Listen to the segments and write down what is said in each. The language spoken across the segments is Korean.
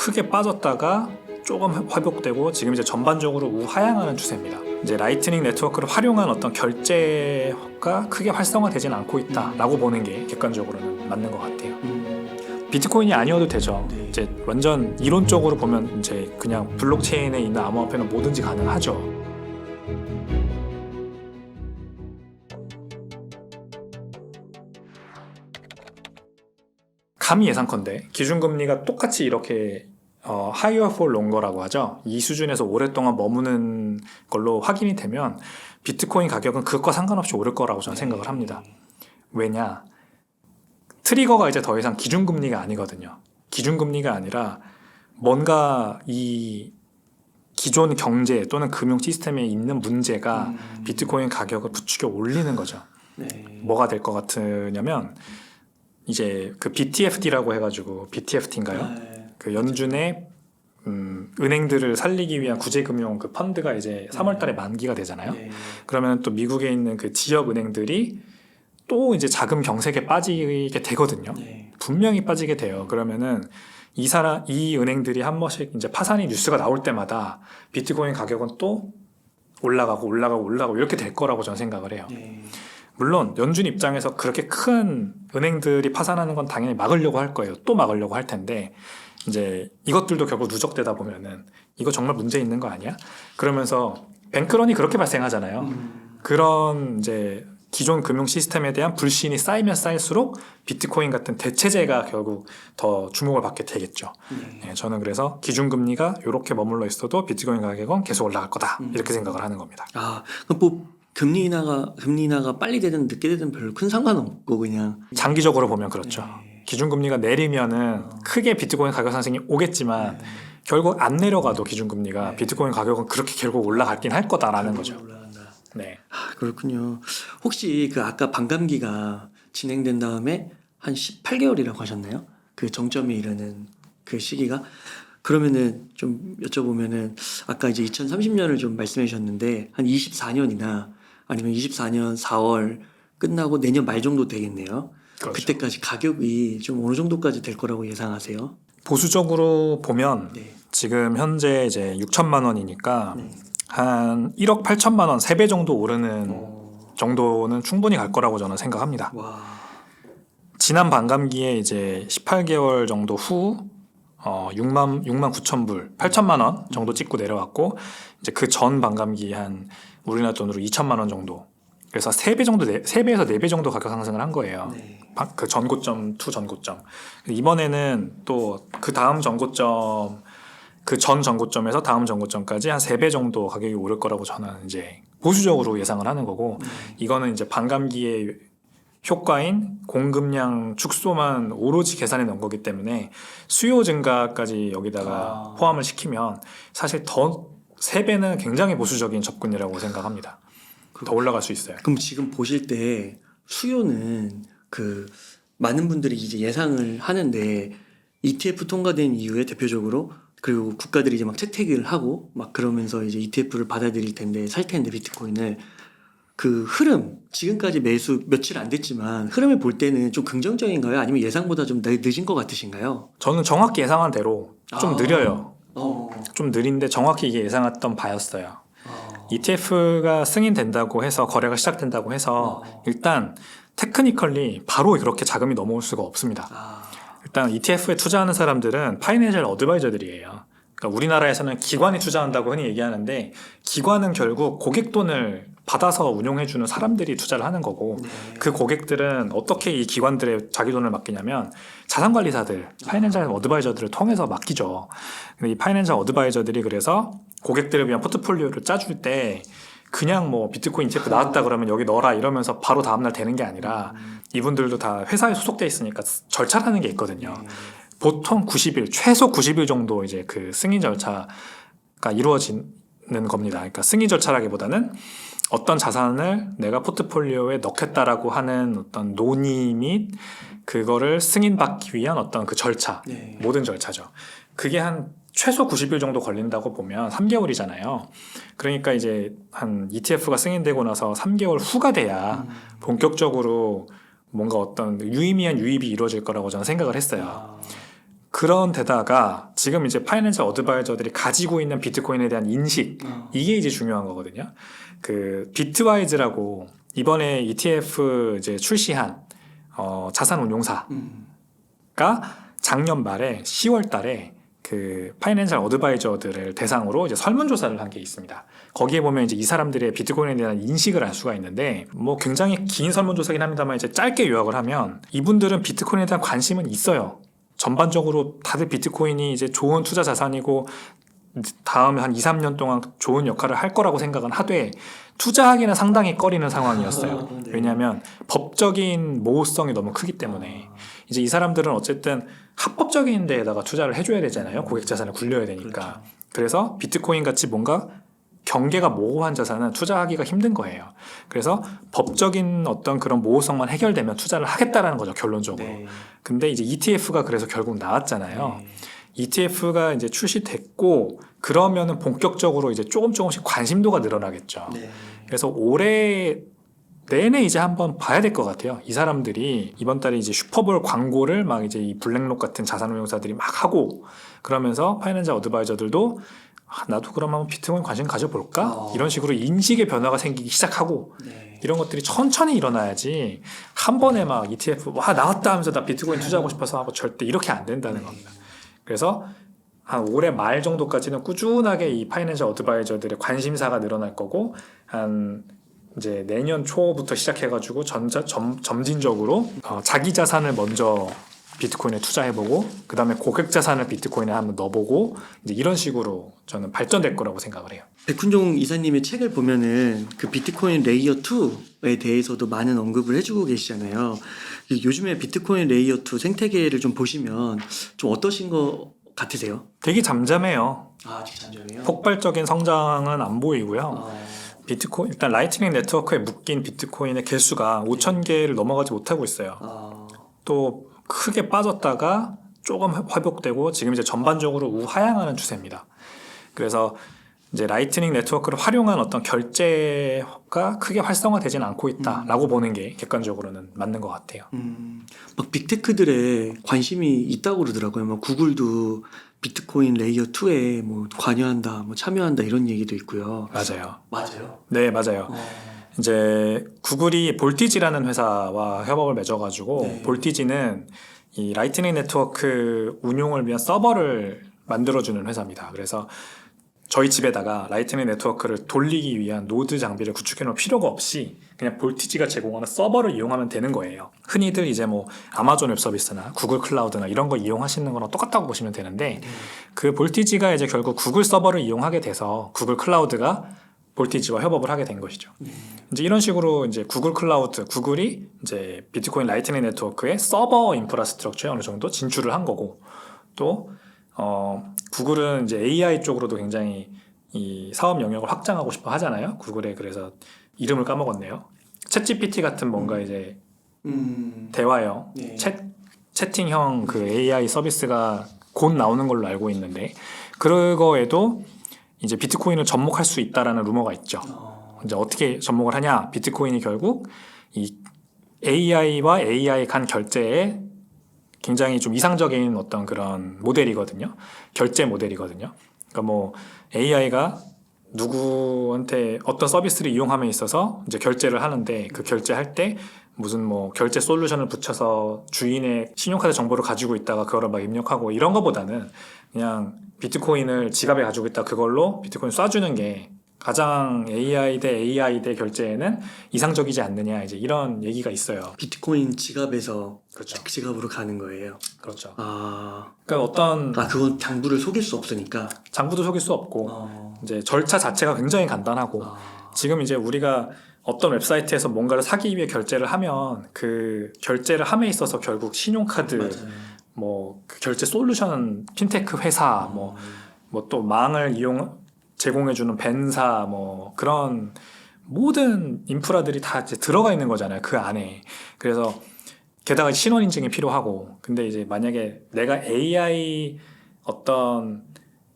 크게 빠졌다가 조금 회복되고 지금 이제 전반적으로 우하향하는 추세입니다. 이제 라이트닝 네트워크를 활용한 어떤 결제가 크게 활성화되진 않고 있다라고 보는 게 객관적으로는 맞는 것 같아요. 비트코인이 아니어도 되죠. 네. 이제 완전 이론적으로 보면 이제 그냥 블록체인에 있는 암호화폐는 뭐든지 가능하죠. 감히 예상컨대 기준금리가 똑같이 이렇게 higher for longer라고 하죠. 이 수준에서 오랫동안 머무는 걸로 확인이 되면 비트코인 가격은 그것과 상관없이 오를 거라고 저는 생각을 합니다. 왜냐? 트리거가 이제 더 이상 기준금리가 아니거든요. 기준금리가 아니라 뭔가 이 기존 경제 또는 금융 시스템에 있는 문제가 비트코인 가격을 부추겨 올리는 거죠. 네. 뭐가 될 것 같으냐면 이제 그 BTFD라고 해가지고 BTFT인가요? 네. 그 연준의 은행들을 살리기 위한 구제금융 그 펀드가 이제 3월달에 만기가 되잖아요. 네. 그러면 또 미국에 있는 그 지역 은행들이 또 이제 자금 경색에 빠지게 되거든요. 네. 분명히 빠지게 돼요. 그러면은 이 은행들이 한 번씩 이제 파산이 뉴스가 나올 때마다 비트코인 가격은 또 올라가고 이렇게 될 거라고 저는 생각을 해요. 네. 물론 연준 입장에서 그렇게 큰 은행들이 파산하는 건 당연히 막으려고 할 거예요. 또 막으려고 할 텐데 이제 이것들도 결국 누적되다 보면은 이거 정말 문제 있는 거 아니야? 그러면서 뱅크런이 그렇게 발생하잖아요. 그런 이제 기존 금융 시스템에 대한 불신이 쌓이면 쌓일수록 비트코인 같은 대체제가 결국 더 주목을 받게 되겠죠. 네, 저는 그래서 기준금리가 이렇게 머물러 있어도 비트코인 가격은 계속 올라갈 거다 이렇게 생각을 하는 겁니다. 아, 그럼 뭐 금리 인하가 빨리 되든 늦게 되든 별로 큰 상관없고 그냥 장기적으로 보면 그렇죠. 네. 기준금리가 내리면은 크게 비트코인 가격 상승이 오겠지만 결국 안 내려가도 기준금리가 비트코인 가격은 그렇게 결국 올라가긴 할 거다라는 거죠. 올라간다. 네. 아, 그렇군요. 혹시 그 아까 반감기가 진행된 다음에 한 18개월이라고 하셨나요? 그 정점에 이르는 그 시기가? 그러면은 좀 여쭤보면은 아까 이제 2030년을 좀 말씀해 주셨는데 한 24년이나 아니면 24년 4월 끝나고 내년 말 정도 되겠네요. 그렇죠. 그때까지 가격이 좀 어느 정도까지 될 거라고 예상하세요? 보수적으로 보면 네. 지금 현재 이제 6천만 원이니까 네. 한 1억 8천만 원 3배 정도 오르는 정도는 충분히 갈 거라고 저는 생각합니다. 와. 지난 반감기에 이제 18개월 정도 후 6만 9천 불, 8천만 원 정도 찍고 내려왔고 이제 그 전 반감기 한 우리나라 돈으로 2천만 원 정도. 그래서 3배 정도 3배에서 4배 정도 가격 상승을 한 거예요. 네. 그 전고점 투 전고점. 이번에는 또 그 다음 전고점 그 전 전고점에서 다음 전고점까지 한 3배 정도 가격이 오를 거라고 저는 이제 보수적으로 예상을 하는 거고 이거는 이제 반감기의 효과인 공급량 축소만 오로지 계산해 놓은 거기 때문에 수요 증가까지 여기다가 포함을 시키면 사실 더 3배는 굉장히 보수적인 접근이라고 생각합니다. 더 올라갈 수 있어요. 그럼 지금 보실 때 수요는 그 많은 분들이 이제 예상을 하는데 ETF 통과된 이후에 대표적으로 그리고 국가들이 이제 막 채택을 하고 막 그러면서 이제 ETF를 받아들일 텐데 살 텐데 비트코인을 그 흐름 지금까지 매수 며칠 안 됐지만 흐름을 볼 때는 좀 긍정적인가요? 아니면 예상보다 좀 늦은 것 같으신가요? 저는 정확히 예상한 대로 좀 느려요. 어. 좀 느린데 정확히 이게 예상했던 바였어요. ETF가 승인된다고 해서 거래가 시작된다고 해서 일단 테크니컬리 바로 그렇게 자금이 넘어올 수가 없습니다. 일단 ETF에 투자하는 사람들은 파이낸셜 어드바이저들이에요. 그러니까 우리나라에서는 기관이 투자한다고 흔히 얘기하는데 기관은 결국 고객 돈을 받아서 운용해주는 사람들이 투자를 하는 거고 그 고객들은 어떻게 이 기관들의 자기 돈을 맡기냐면 자산관리사들, 파이낸셜 어드바이저들을 통해서 맡기죠. 근데 이 파이낸셜 어드바이저들이 그래서 고객들을 위한 포트폴리오를 짜줄 때 그냥 뭐 비트코인 ETF 나왔다 그러면 여기 넣어라 이러면서 바로 다음날 되는 게 아니라 이분들도 다 회사에 소속돼 있으니까 절차라는 게 있거든요. 보통 90일, 최소 90일 정도 이제 그 승인 절차가 이루어지는 겁니다. 그러니까 승인 절차라기보다는 어떤 자산을 내가 포트폴리오에 넣겠다라고 하는 어떤 논의 및 그거를 승인받기 위한 어떤 그 절차, 모든 절차죠. 그게 한 최소 90일 정도 걸린다고 보면 3개월이잖아요. 그러니까 이제 한 ETF가 승인되고 나서 3개월 후가 돼야 본격적으로 뭔가 어떤 유의미한 유입이 이루어질 거라고 저는 생각을 했어요. 그런 데다가 지금 이제 파이낸셜 어드바이저들이 가지고 있는 비트코인에 대한 인식, 이게 이제 중요한 거거든요. 그 비트와이즈라고 이번에 ETF 이제 출시한 자산 운용사가 작년 말에 10월 달에 그 파이낸셜 어드바이저들을 대상으로 이제 설문조사를 한 게 있습니다. 거기에 보면 이제 이 사람들의 비트코인에 대한 인식을 알 수가 있는데, 뭐 굉장히 긴 설문조사긴 합니다만 이제 짧게 요약을 하면 이분들은 비트코인에 대한 관심은 있어요. 전반적으로 다들 비트코인이 이제 좋은 투자 자산이고 다음 한 2, 3년 동안 좋은 역할을 할 거라고 생각은 하되 투자하기는 상당히 꺼리는 상황이었어요. 네. 왜냐하면 법적인 모호성이 너무 크기 때문에 이제 이 사람들은 어쨌든 합법적인 데에다가 투자를 해줘야 되잖아요. 고객 자산을 굴려야 되니까. 그렇죠. 그래서 비트코인 같이 뭔가 경계가 모호한 자산은 투자하기가 힘든 거예요. 그래서 법적인 어떤 그런 모호성만 해결되면 투자를 하겠다라는 거죠, 결론적으로. 네. 근데 이제 ETF가 그래서 결국 나왔잖아요. 네. ETF가 이제 출시됐고 그러면은 본격적으로 이제 조금씩 관심도가 늘어나겠죠. 네. 그래서 올해 내내 이제 한번 봐야 될 것 같아요. 이 사람들이 이번 달에 이제 슈퍼볼 광고를 막 이제 이 블랙록 같은 자산운용사들이 막 하고 그러면서 파이낸셜 어드바이저들도 나도 그럼 한번 비트코인 관심 가져볼까? 이런 식으로 인식의 변화가 생기기 시작하고 네. 이런 것들이 천천히 일어나야지 한 번에 막 ETF 와 나왔다 하면서 나 비트코인 투자하고 싶어서 하고 절대 이렇게 안 된다는 겁니다. 그래서 한 올해 말 정도까지는 꾸준하게 이 파이낸셜 어드바이저들의 관심사가 늘어날 거고 한 이제 내년 초부터 시작해가지고 점진적으로 자기 자산을 먼저 비트코인에 투자해보고 그 다음에 고객 자산을 비트코인에 한번 넣어보고 이제 이런 식으로 저는 발전될 거라고 생각을 해요. 백훈종 이사님의 책을 보면은 그 비트코인 레이어 2에 대해서도 많은 언급을 해주고 계시잖아요. 요즘에 비트코인 레이어 2 생태계를 좀 보시면 좀 어떠신 것 같으세요? 되게 잠잠해요. 아, 잠잠해요. 폭발적인 성장은 안 보이고요. 비트코인 일단 라이트닝 네트워크에 묶인 비트코인의 개수가 5,000개를 넘어가지 못하고 있어요. 또 크게 빠졌다가 조금 회복되고 지금 이제 전반적으로 우하향하는 추세입니다. 그래서 이제 라이트닝 네트워크를 활용한 어떤 결제가 크게 활성화되지는 않고 있다라고 보는 게 객관적으로는 맞는 것 같아요. 막 빅테크들의 관심이 있다고 그러더라고요. 뭐 구글도 비트코인 레이어 2에 뭐 관여한다, 뭐 참여한다 이런 얘기도 있고요. 맞아요. 맞아요. 네, 맞아요. 이제 구글이 볼티지라는 회사와 협업을 맺어가지고 네. 볼티지는 이 라이트닝 네트워크 운용을 위한 서버를 만들어주는 회사입니다. 그래서 저희 집에다가 라이트닝 네트워크를 돌리기 위한 노드 장비를 구축해 놓을 필요가 없이 그냥 볼티지가 제공하는 서버를 이용하면 되는 거예요. 흔히들 이제 뭐 아마존 웹 서비스나 구글 클라우드나 이런 거 이용하시는 거랑 똑같다고 보시면 되는데 그 볼티지가 이제 결국 구글 서버를 이용하게 돼서 구글 클라우드가 볼티지와 협업을 하게 된 것이죠. 이제 이런 식으로 이제 구글 클라우드, 구글이 이제 비트코인 라이트닝 네트워크의 서버 인프라스트럭처에 어느 정도 진출을 한 거고 또 구글은 이제 AI 쪽으로도 굉장히 이 사업 영역을 확장하고 싶어 하잖아요. 구글에 그래서 이름을 까먹었네요. 챗GPT 같은 뭔가 이제 대화형, 네. 채팅형 그 AI 서비스가 곧 나오는 걸로 알고 있는데 그거에도 이제 비트코인을 접목할 수 있다라는 루머가 있죠. 이제 어떻게 접목을 하냐? 비트코인이 결국 이 AI와 AI 간 결제에 굉장히 좀 이상적인 어떤 그런 모델이거든요. 결제 모델이거든요. 그러니까 뭐 AI가 누구한테 어떤 서비스를 이용함에 있어서 이제 결제를 하는데 그 결제할 때 무슨 뭐 결제 솔루션을 붙여서 주인의 신용카드 정보를 가지고 있다가 그거를 막 입력하고 이런 거보다는 그냥 비트코인을 지갑에 가지고 있다 그걸로 비트코인 쏴주는 게 가장 AI 대 AI 대 결제에는 이상적이지 않느냐 이제 이런 얘기가 있어요. 비트코인 지갑에서 그렇죠. 지갑으로 가는 거예요. 그렇죠. 아, 그러니까 어떤 그건 장부를 속일 수 없으니까. 장부도 속일 수 없고 이제 절차 자체가 굉장히 간단하고 지금 이제 우리가 어떤 웹사이트에서 뭔가를 사기 위해 결제를 하면 그 결제를 함에 있어서 결국 신용카드 뭐 그 결제 솔루션 핀테크 회사 뭐 또 망을 제공해주는 벤사 뭐 그런 모든 인프라들이 다 이제 들어가 있는 거잖아요. 그 안에. 그래서 게다가 신원 인증이 필요하고 근데 이제 만약에 내가 AI 어떤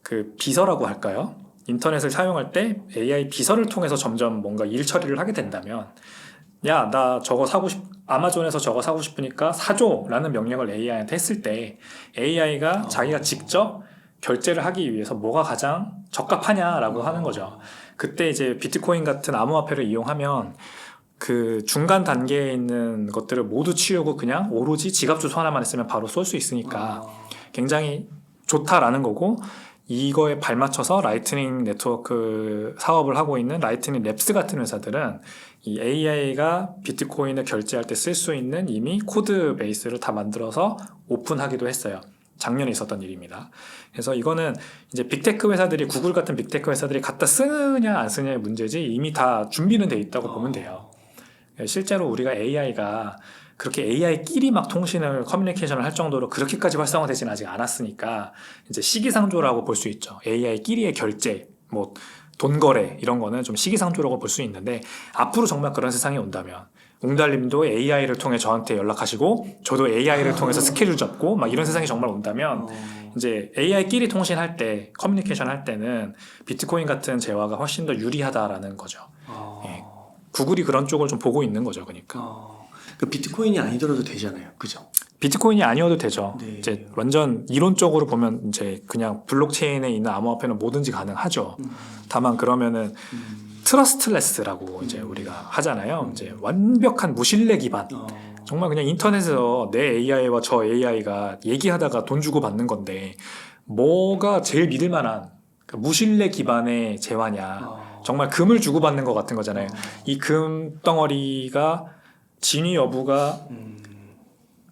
그 비서라고 할까요? 인터넷을 사용할 때 AI 비서를 통해서 점점 뭔가 일 처리를 하게 된다면 야, 나 저거 아마존에서 저거 사고 싶으니까 사줘라는 명령을 AI한테 했을 때 AI가 자기가 직접 결제를 하기 위해서 뭐가 가장 적합하냐라고 하는 거죠. 그때 이제 비트코인 같은 암호화폐를 이용하면 그 중간 단계에 있는 것들을 모두 치우고 그냥 오로지 지갑 주소 하나만 있으면 바로 쏠 수 있으니까 굉장히 좋다라는 거고, 이거에 발맞춰서 라이트닝 네트워크 사업을 하고 있는 라이트닝 랩스 같은 회사들은 이 AI가 비트코인을 결제할 때 쓸 수 있는 이미 코드 베이스를 다 만들어서 오픈하기도 했어요. 작년에 있었던 일입니다. 그래서 이거는 이제 빅테크 회사들이, 구글 같은 빅테크 회사들이 갖다 쓰느냐 안 쓰느냐의 문제지 이미 다 준비는 돼 있다고 보면 돼요. 실제로 우리가 AI가 그렇게 AI끼리 막 통신을, 커뮤니케이션을 할 정도로 그렇게까지 활성화되지는 아직 않았으니까 이제 시기상조라고 볼 수 있죠. AI끼리의 결제, 뭐 돈 거래 이런 거는 좀 시기상조라고 볼 수 있는데, 앞으로 정말 그런 세상이 온다면 웅달님도 AI를 통해 저한테 연락하시고 저도 AI를 통해서 스케줄 잡고 막 이런 세상이 정말 온다면 이제 AI끼리 통신할 때, 커뮤니케이션 할 때는 비트코인 같은 재화가 훨씬 더 유리하다라는 거죠. 예. 구글이 그런 쪽을 좀 보고 있는 거죠, 그러니까. 그 비트코인이 아니더라도 되잖아요, 그죠? 비트코인이 아니어도 되죠. 네. 이제 완전 이론적으로 보면 이제 그냥 블록체인에 있는 암호화폐는 뭐든지 가능하죠. 다만 그러면은 트러스트레스라고 이제 우리가 하잖아요. 이제 완벽한 무신뢰 기반. 정말 그냥 인터넷에서 내 AI와 저 AI가 얘기하다가 돈 주고 받는 건데 뭐가 제일 믿을 만한 무신뢰 기반의 재화냐. 정말 금을 주고 받는 것 같은 거잖아요. 이 금 덩어리가 진위 여부가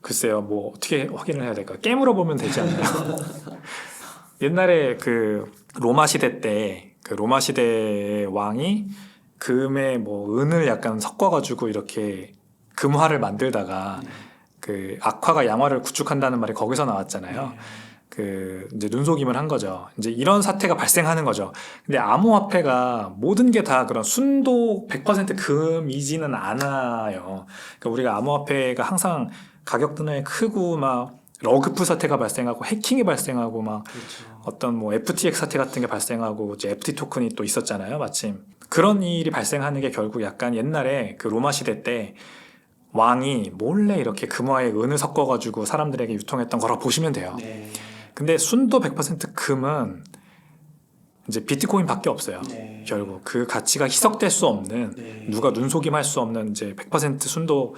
글쎄요, 뭐 어떻게 확인을 해야 될까? 깨물어 보면 되지 않나요? 옛날에 그 로마 시대 때 그 로마 시대의 왕이 금에 뭐 은을 약간 섞어가지고 이렇게 금화를 만들다가 그 악화가 양화를 구축한다는 말이 거기서 나왔잖아요. 그 이제 눈속임을 한 거죠. 이제 이런 사태가 발생하는 거죠. 근데 암호화폐가 모든 게 다 그런 순도 100% 금이지는 않아요. 그러니까 우리가 암호화폐가 항상 가격 둔화에 크고 막 러그풀 사태가 발생하고 해킹이 발생하고 막 그렇죠. 어떤 뭐 FTX 사태 같은 게 발생하고 이제 FT 토큰이 또 있었잖아요. 마침 그런 일이 발생하는 게 결국 약간 옛날에 그 로마 시대 때 왕이 몰래 이렇게 금화에 은을 섞어가지고 사람들에게 유통했던 거라고 보시면 돼요. 네. 근데 순도 100% 금은 이제 비트코인밖에 없어요. 네. 결국 그 가치가 희석될 수 없는, 네. 누가 눈속임할 수 없는 이제 100% 순도,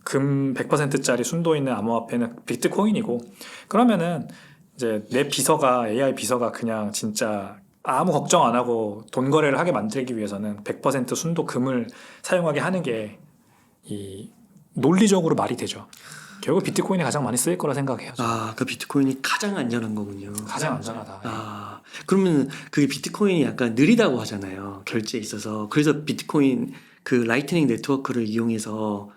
금 100%짜리 순도 있는 암호화폐는 비트코인이고, 그러면은 이제 내 비서가, AI 비서가 그냥 진짜 아무 걱정 안 하고 돈 거래를 하게 만들기 위해서는 100% 순도 금을 사용하게 하는 게 이 논리적으로 말이 되죠. 결국 비트코인이 가장 많이 쓰일 거라 생각해요. 그 비트코인이 가장 안전한 거군요. 가장 안전하다. 그러면 그게 비트코인이 약간 느리다고 하잖아요. 결제에 있어서. 그래서 비트코인 그 라이트닝 네트워크를 이용해서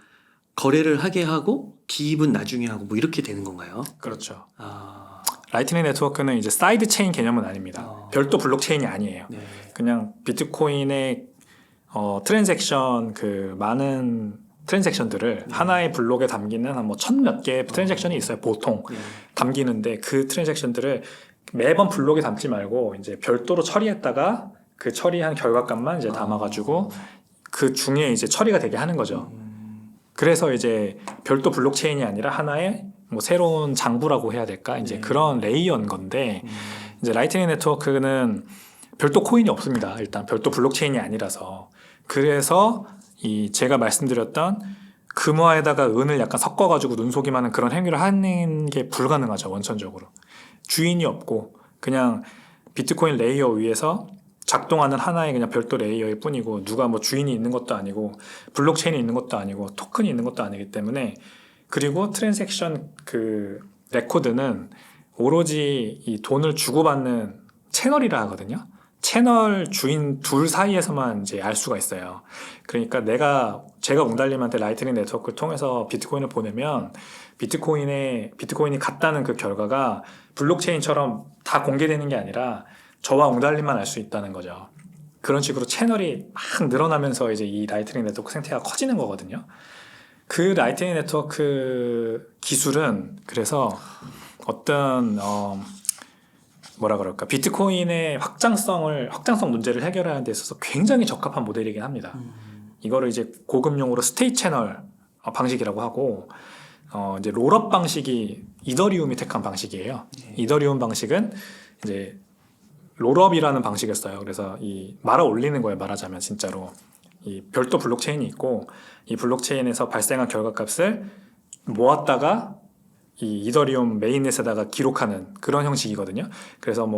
거래를 하게 하고 기입은 나중에 하고 뭐 이렇게 되는 건가요? 그렇죠. 아, 라이트닝 네트워크는 이제 사이드 체인 개념은 아닙니다. 별도 블록체인이 아니에요. 네. 그냥 비트코인의 트랜잭션, 그 많은 트랜잭션들을 하나의 블록에 담기는 한 뭐 1000몇 개의 트랜잭션이 있어요. 보통 네. 담기는데 그 트랜잭션들을 매번 블록에 담지 말고 이제 별도로 처리했다가 그 처리한 결과값만 이제 담아가지고 그 중에 이제 처리가 되게 하는 거죠. 그래서 이제 별도 블록체인이 아니라 하나의 뭐 새로운 장부라고 해야 될까? 이제 네. 그런 레이어인 건데, 이제 라이트닝 네트워크는 별도 코인이 없습니다. 일단 별도 블록체인이 아니라서. 그래서 이 제가 말씀드렸던 금화에다가 은을 약간 섞어가지고 눈속임하는 그런 행위를 하는 게 불가능하죠. 원천적으로. 주인이 없고 그냥 비트코인 레이어 위에서 작동하는 하나의 그냥 별도 레이어일 뿐이고, 누가 뭐 주인이 있는 것도 아니고 블록체인이 있는 것도 아니고 토큰이 있는 것도 아니기 때문에, 그리고 트랜잭션 그 레코드는 오로지 이 돈을 주고받는 채널이라 하거든요. 채널 주인 둘 사이에서만 이제 알 수가 있어요. 그러니까 제가 웅달님한테 라이트닝 네트워크를 통해서 비트코인을 보내면 비트코인이 같다는 그 결과가 블록체인처럼 다 공개되는 게 아니라 저와 웅달님만 알 수 있다는 거죠. 그런 식으로 채널이 막 늘어나면서 이제 이 라이트닝 네트워크 생태가 커지는 거거든요. 그 라이트닝 네트워크 기술은 그래서 어떤 뭐라 그럴까, 비트코인의 확장성 문제를 해결하는 데 있어서 굉장히 적합한 모델이긴 합니다. 이거를 이제 고급용어로 스테이트 채널 방식이라고 하고 이제 롤업 방식이 이더리움이 택한 방식이에요. 이더리움 방식은 이제 롤업이라는 방식을 써요. 그래서 이 말아 올리는 거예요. 말하자면 진짜로 이 별도 블록체인이 있고 이 블록체인에서 발생한 결과값을 모았다가 이 이더리움 메인넷에다가 기록하는 그런 형식이거든요. 그래서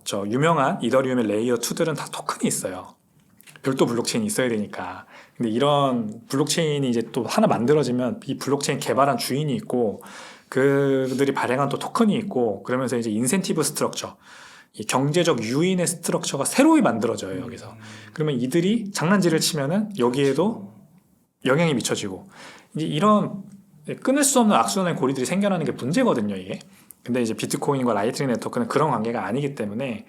저 유명한 이더리움의 레이어 2들은 다 토큰이 있어요. 별도 블록체인이 있어야 되니까. 근데 이런 블록체인이 이제 또 하나 만들어지면 이 블록체인 개발한 주인이 있고 그들이 발행한 또 토큰이 있고 그러면서 이제 인센티브 스트럭처, 이 경제적 유인의 스트럭처가 새로이 만들어져요, 여기서. 그러면 이들이 장난질을 치면은 여기에도 영향이 미쳐지고 이제 이런 끊을 수 없는 악순환의 고리들이 생겨나는 게 문제거든요, 이게. 근데 이제 비트코인과 라이트닝 네트워크는 그런 관계가 아니기 때문에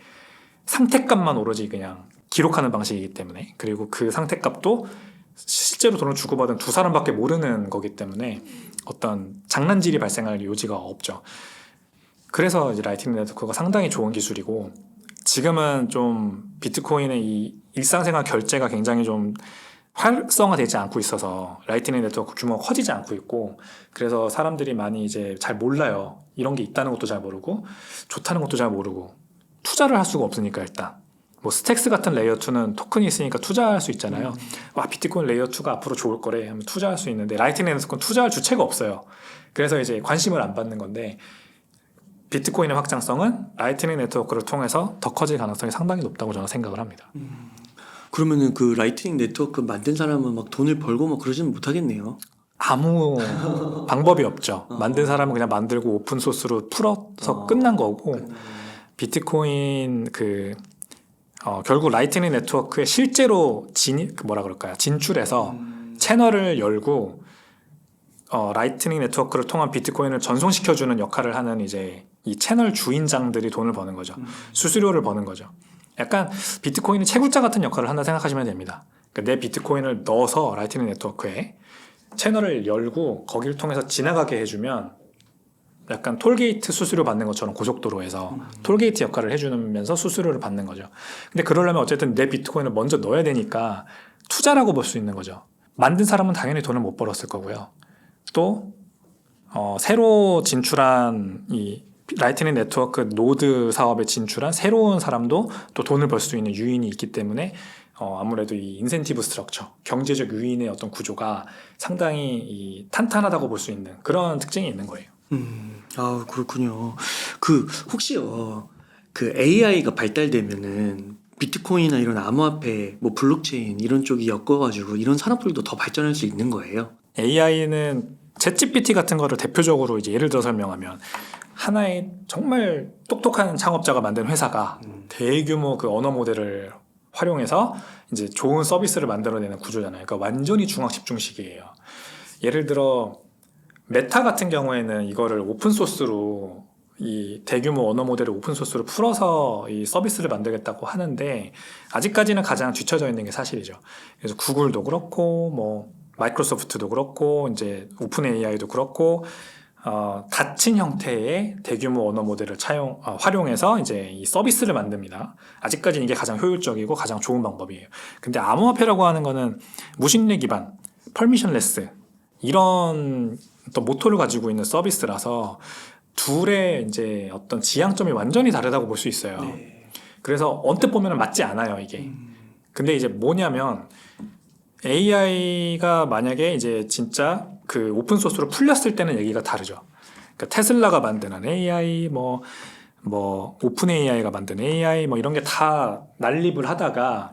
상태값만 오로지 그냥 기록하는 방식이기 때문에, 그리고 그 상태값도 실제로 돈을 주고받은 두 사람밖에 모르는 거기 때문에 어떤 장난질이 발생할 요지가 없죠. 그래서 이제 라이트닝 네트워크가 상당히 좋은 기술이고, 지금은 좀 비트코인의 이 일상생활 결제가 굉장히 좀 활성화되지 않고 있어서 라이트닝 네트워크 규모가 커지지 않고 있고, 그래서 사람들이 많이 이제 잘 몰라요. 이런 게 있다는 것도 잘 모르고 좋다는 것도 잘 모르고 투자를 할 수가 없으니까. 일단 뭐 스택스 같은 레이어 2는 토큰이 있으니까 투자할 수 있잖아요. 와, 비트코인 레이어 2가 앞으로 좋을 거래 하면 투자할 수 있는데 라이트닝 네트워크는 투자할 주체가 없어요. 그래서 이제 관심을 안 받는 건데, 비트코인의 확장성은 라이트닝 네트워크를 통해서 더 커질 가능성이 상당히 높다고 저는 생각을 합니다. 그러면은 그 라이트닝 네트워크 만든 사람은 막 돈을 벌고 막 그러지는 못하겠네요. 아무 방법이 없죠. 만든 사람은 그냥 만들고 오픈 소스로 풀어서 끝난 거고, 비트코인 결국 라이트닝 네트워크에 실제로 진출해서 채널을 열고 라이트닝 네트워크를 통한 비트코인을 전송시켜주는 역할을 하는 이제 이 채널 주인장들이 돈을 버는 거죠. 수수료를 버는 거죠. 약간 비트코인이 채굴자 같은 역할을 한다 생각하시면 됩니다. 그러니까 내 비트코인을 넣어서 라이트닝 네트워크에 채널을 열고 거기를 통해서 지나가게 해주면 약간 톨게이트 수수료 받는 것처럼 고속도로에서 톨게이트 역할을 해주면서 수수료를 받는 거죠. 근데 그러려면 어쨌든 내 비트코인을 먼저 넣어야 되니까 투자라고 볼 수 있는 거죠. 만든 사람은 당연히 돈을 못 벌었을 거고요. 또 새로 진출한 이 라이트닝 네트워크 노드 사업에 진출한 새로운 사람도 또 돈을 벌 수 있는 유인이 있기 때문에 아무래도 이 인센티브 스트럭처, 경제적 유인의 어떤 구조가 상당히 탄탄하다고 볼 수 있는 그런 특징이 있는 거예요. 아, 그렇군요. 혹시요, AI가 발달되면은 비트코인이나 이런 암호화폐, 뭐 블록체인 이런 쪽이 엮어가지고 이런 산업들도 더 발전할 수 있는 거예요? AI는 챗GPT 같은 거를 대표적으로 이제 예를 들어 설명하면, 하나의 정말 똑똑한 창업자가 만든 회사가 대규모 그 언어 모델을 활용해서 이제 좋은 서비스를 만들어내는 구조잖아요. 그러니까 완전히 중앙 집중식이에요. 예를 들어 메타 같은 경우에는 이거를 오픈 소스로, 이 대규모 언어 모델을 오픈 소스로 풀어서 이 서비스를 만들겠다고 하는데 아직까지는 가장 뒤처져 있는 게 사실이죠. 그래서 구글도 그렇고 뭐 마이크로소프트도 그렇고 이제 오픈 AI도 그렇고 닫힌 형태의 대규모 언어 모델을 활용해서 이제 이 서비스를 만듭니다. 아직까지는 이게 가장 효율적이고 가장 좋은 방법이에요. 근데 암호화폐라고 하는 거는 무신뢰 기반, 퍼미션레스 이런 어떤 모토를 가지고 있는 서비스라서 둘의 이제 어떤 지향점이 완전히 다르다고 볼 수 있어요. 네. 그래서 언뜻 보면 맞지 않아요, 이게. 근데 이제 뭐냐면 AI가 만약에 이제 진짜 그 오픈 소스로 풀렸을 때는 얘기가 다르죠. 그러니까 테슬라가 만드는 AI, 뭐 오픈 AI가 만든 AI, 뭐 이런 게 다 난립을 하다가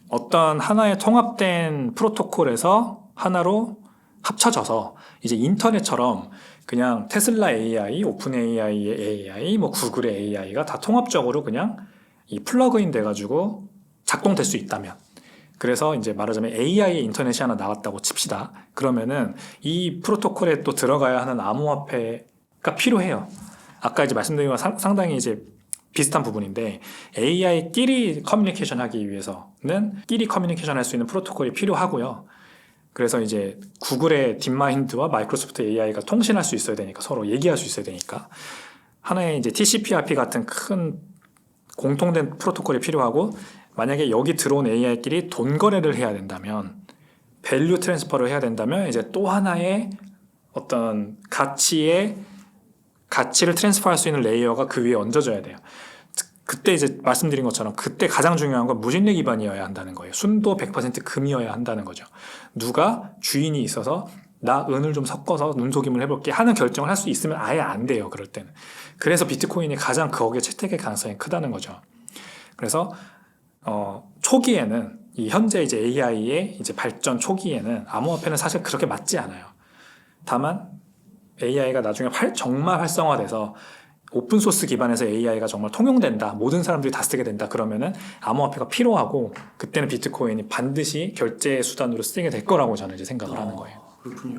어떤 하나의 통합된 프로토콜에서 하나로 합쳐져서 이제 인터넷처럼 그냥 테슬라 AI, 오픈 AI의 AI, 뭐 구글의 AI가 다 통합적으로 그냥 이 플러그인 돼가지고 작동될 수 있다면, 그래서 이제 말하자면 AI의 인터넷이 하나 나왔다고 칩시다. 그러면은 이 프로토콜에 또 들어가야 하는 암호화폐가 필요해요. 아까 이제 말씀드린 건 상당히 이제 비슷한 부분인데, AI끼리 커뮤니케이션 하기 위해서는 끼리 커뮤니케이션 할 수 있는 프로토콜이 필요하고요. 그래서 이제 구글의 딥마인드와 마이크로소프트 AI가 통신할 수 있어야 되니까, 서로 얘기할 수 있어야 되니까 하나의 이제 TCP/IP 같은 큰 공통된 프로토콜이 필요하고, 만약에 여기 들어온 AI끼리 돈 거래를 해야 된다면, 밸류 트랜스퍼를 해야 된다면 이제 또 하나의 어떤 가치를 트랜스퍼할 수 있는 레이어가 그 위에 얹어져야 돼요. 그때 이제 말씀드린 것처럼 그때 가장 중요한 건 무진리 기반이어야 한다는 거예요. 순도 100% 금이어야 한다는 거죠. 누가 주인이 있어서 나 은을 좀 섞어서 눈속임을 해볼게 하는 결정을 할 수 있으면 아예 안 돼요. 그럴 때는. 그래서 비트코인이 가장 거기에 채택의 가능성이 크다는 거죠. 그래서 초기에는 이 현재 이제 AI의 이제 발전 초기에는 암호화폐는 사실 그렇게 맞지 않아요. 다만 AI가 나중에 정말 활성화돼서 오픈소스 기반에서 AI가 정말 통용된다, 모든 사람들이 다 쓰게 된다 그러면은 암호화폐가 필요하고, 그때는 비트코인이 반드시 결제 수단으로 쓰게 될 거라고 저는 이제 생각을 하는 거예요. 그렇군요.